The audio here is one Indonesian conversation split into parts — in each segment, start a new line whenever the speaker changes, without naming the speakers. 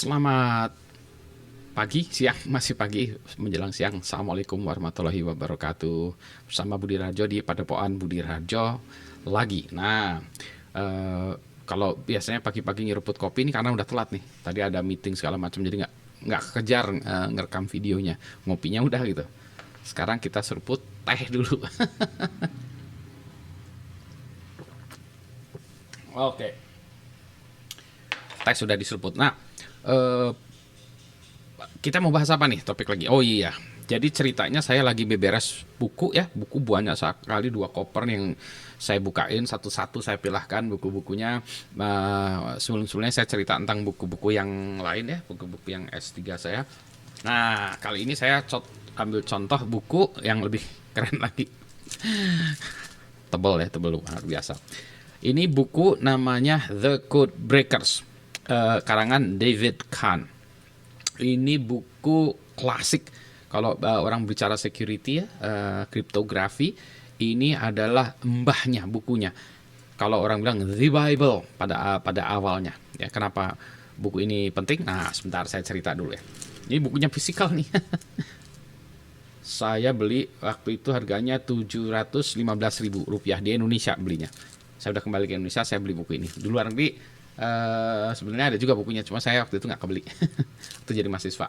Selamat pagi, siang, masih pagi, menjelang siang. Assalamualaikum warahmatullahi wabarakatuh. Bersama Budi Rajo di Padepokan Budi Rajo lagi. Nah, eh, kalau biasanya pagi-pagi nyeruput kopi ini karena udah telat nih. Tadi ada meeting segala macam, jadi nggak kejar ngerekam videonya. Ngopinya udah gitu. Sekarang kita seruput teh dulu. Oke, teh sudah diseruput. Nah, eh, kita mau bahas apa nih topik lagi? Oh iya, jadi ceritanya saya lagi beberes buku ya, buku banyak sekali, dua koper yang saya bukain satu-satu, saya pilahkan buku-bukunya. Sebelum-sebelumnya saya cerita tentang buku-buku yang lain ya, buku-buku yang S3 saya. Nah, kali ini saya ambil contoh buku yang lebih keren lagi. Tebel ya, tebel luar biasa. Ini buku namanya The Code Breakers, karangan David Kahn. Ini buku klasik kalau orang bicara security ya, kriptografi. Ini adalah mbahnya bukunya. Kalau orang bilang the Bible pada awalnya. Ya, kenapa buku ini penting? Nah, sebentar saya cerita dulu ya. Ini bukunya fisikal nih. Saya beli waktu itu harganya 715.000 rupiah di Indonesia belinya. Saya udah kembali ke Indonesia, saya beli buku ini. Di luar negeri sebenarnya ada juga bukunya, cuma saya waktu itu nggak kebeli. Itu jadi mahasiswa.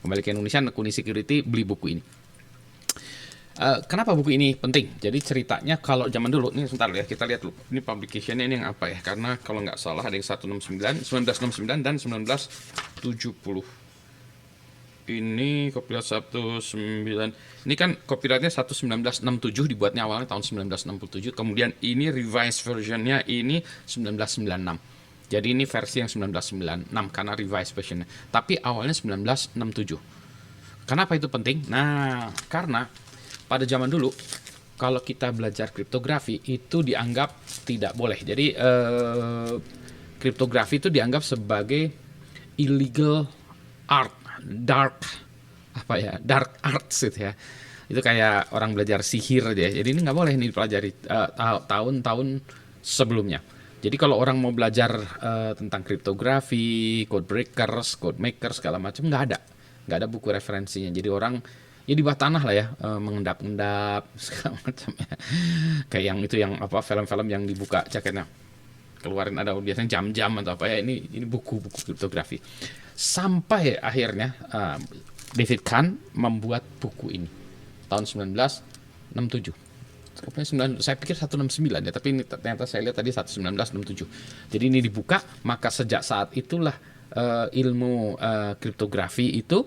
Kembali ke Indonesia, nekuni security, beli buku ini. Kenapa buku ini penting? Jadi ceritanya kalau zaman dulu, ini sebentar ya, kita lihat dulu. Ini publicationnya ini yang apa ya? Karena kalau nggak salah ada yang 169, 1969 dan 1970. Ini copyright 19. Ini kan copyrightnya 1967, dibuatnya awalnya tahun 1967. Kemudian ini revised versionnya ini 1996. Jadi ini versi yang 1996 karena revised versionnya. Tapi awalnya 1967. Kenapa itu penting? Nah, karena pada zaman dulu kalau kita belajar kriptografi itu dianggap tidak boleh. Jadi kriptografi itu dianggap sebagai illegal art, dark arts gitu ya. Itu kayak orang belajar sihir aja. Jadi ini nggak boleh nih dipelajari tahun-tahun sebelumnya. Jadi kalau orang mau belajar tentang kriptografi, code breakers, code makers segala macam nggak ada buku referensinya. Jadi orang ya di bawah tanah lah ya, mengendap-endap segala macam ya. Kayak yang itu yang apa film-film yang dibuka jaketnya keluarin ada biasanya jam-jam atau apa ya, ini buku-buku kriptografi. Sampai akhirnya David Kahn membuat buku ini tahun 1967. Saya pikir 169 ya, tapi ini ternyata saya lihat tadi 1967. Jadi ini dibuka, maka sejak saat itulah ilmu kriptografi itu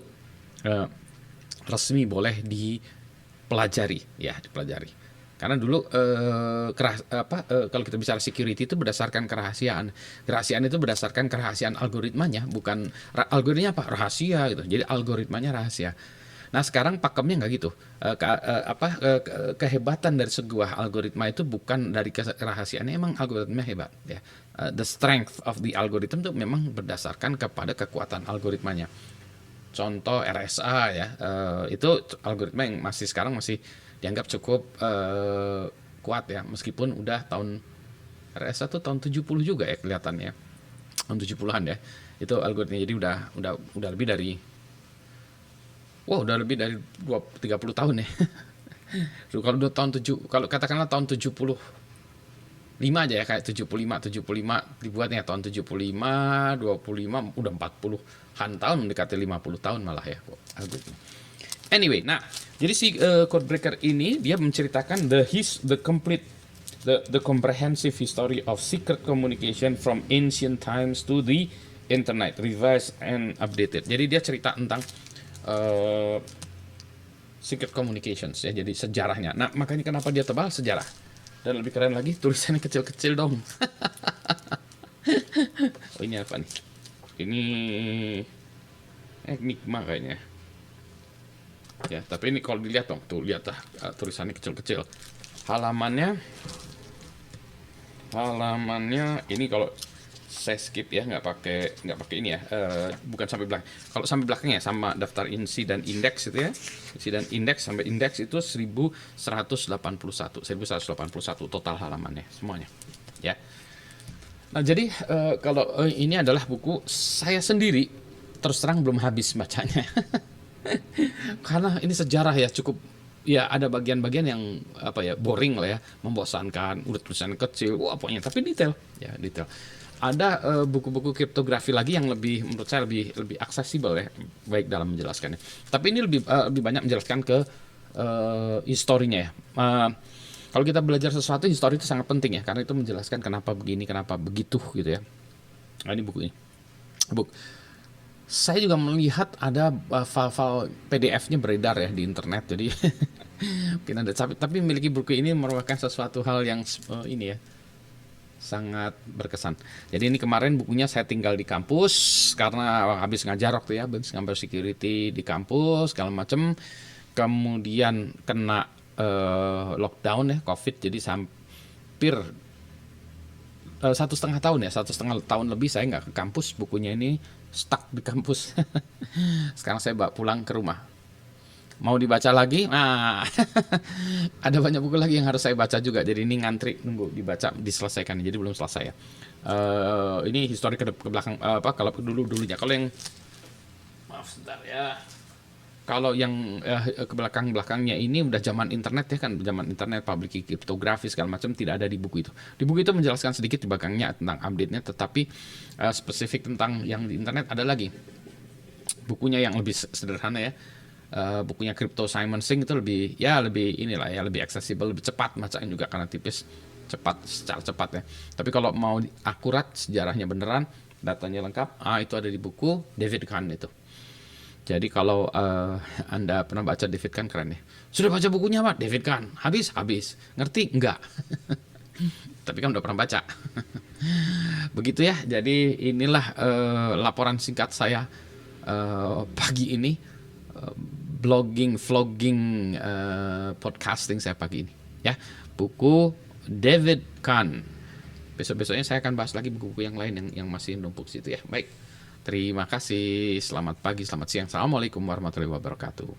resmi boleh dipelajari ya, dipelajari. Karena dulu kalau kita bicara security itu berdasarkan kerahasiaan. Kerahasiaan itu berdasarkan kerahasiaan algoritmanya, bukan algoritmanya apa rahasia gitu. Jadi algoritmanya rahasia. Nah sekarang pakemnya nggak gitu. Kehebatan dari sebuah algoritma itu bukan dari kerahasiaannya, emang algoritmanya hebat ya. The strength of the algorithm itu memang berdasarkan kepada kekuatan algoritmanya. Contoh RSA ya, itu algoritma yang sekarang masih dianggap cukup kuat ya, meskipun udah tahun RSA tuh tahun 70 juga ya kelihatannya. Tahun 70-an ya. Itu algoritma, jadi udah lebih dari udah lebih dari 30 tahun ya. Kalau udah tahun 7, kalau katakanlah tahun 75 aja ya, kayak 75 dibuatnya tahun 75, 25 udah 40-an tahun, mendekati 50 tahun malah ya algoritma. Anyway, nah, jadi si Codebreaker ini dia menceritakan the comprehensive history of secret communication from ancient times to the internet, revised and updated. Jadi dia cerita tentang secret communications ya, jadi sejarahnya. Nah, makanya kenapa dia tebal, sejarah. Dan lebih keren lagi, tulisannya kecil-kecil dong. Oh, ini apa nih? Ini Enigma kayaknya. Ya, tapi ini kalau dilihat dong, tuh lihat tulisannya kecil-kecil. Halamannya ini kalau saya skip ya, nggak pakai ini ya, bukan sampai belakang. Kalau sampai belakangnya sama daftar insi dan indeks itu ya, insi dan indeks sampai indeks itu 1181 total halamannya semuanya ya. Nah, jadi kalau ini adalah buku saya sendiri, terus terang belum habis bacanya. Karena ini sejarah ya, cukup ya, ada bagian-bagian yang apa ya, boring lah ya, membosankan, udah tulisan kecil, wah pokoknya, tapi detail ya, detail. Ada buku-buku kriptografi lagi yang lebih, menurut saya lebih lebih aksesibel ya, baik dalam menjelaskannya. Tapi ini lebih banyak menjelaskan ke historinya ya. Kalau kita belajar sesuatu, histori itu sangat penting ya, karena itu menjelaskan kenapa begini, kenapa begitu gitu ya. Nah, ini buku ini. Buku. Saya juga melihat ada file-file PDF-nya beredar ya di internet, jadi mungkin ada. Tapi memiliki buku ini merupakan sesuatu hal yang ini ya, sangat berkesan. Jadi ini kemarin bukunya saya tinggal di kampus karena habis ngajar waktu ya, habis ngambil security di kampus segala macem. Kemudian kena lockdown ya, COVID, jadi hampir 1,5 tahun ya, 1,5 tahun lebih saya nggak ke kampus, bukunya ini stuck di kampus. Sekarang saya bawa pulang ke rumah. Mau dibaca lagi? Nah, ada banyak buku lagi yang harus saya baca juga. Jadi ini ngantri nunggu dibaca, diselesaikan. Jadi belum selesai ya. Ini histori ke belakang, apa, kalau dulunya. Kalau yang, maaf sebentar ya. Kalau yang ke belakang-belakangnya ini udah zaman internet ya kan, zaman internet, public key, kriptografi segala macam, tidak ada di buku itu. Di buku itu menjelaskan sedikit di belakangnya tentang update-nya, tetapi spesifik tentang yang di internet ada lagi. Bukunya yang lebih sederhana ya. Bukunya Crypto Simon Singh itu lebih ya, lebih inilah ya, lebih accessible, lebih cepat bacanya juga karena tipis, cepat, secara cepat ya. Tapi kalau mau akurat, sejarahnya beneran, datanya lengkap, itu ada di buku David Kahn itu. Jadi kalau Anda pernah baca David Kahn, keren ya. Sudah baca bukunya Pak? David Kahn. Habis? Habis. Ngerti? Enggak. Tapi kan udah pernah baca. Begitu ya. Jadi inilah laporan singkat saya pagi ini. Blogging, vlogging, podcasting saya pagi ini. Ya, buku David Kahn. Besok-besoknya saya akan bahas lagi buku-buku yang lain yang masih numpuk situ ya. Baik. Terima kasih, selamat pagi, selamat siang. Assalamualaikum warahmatullahi wabarakatuh.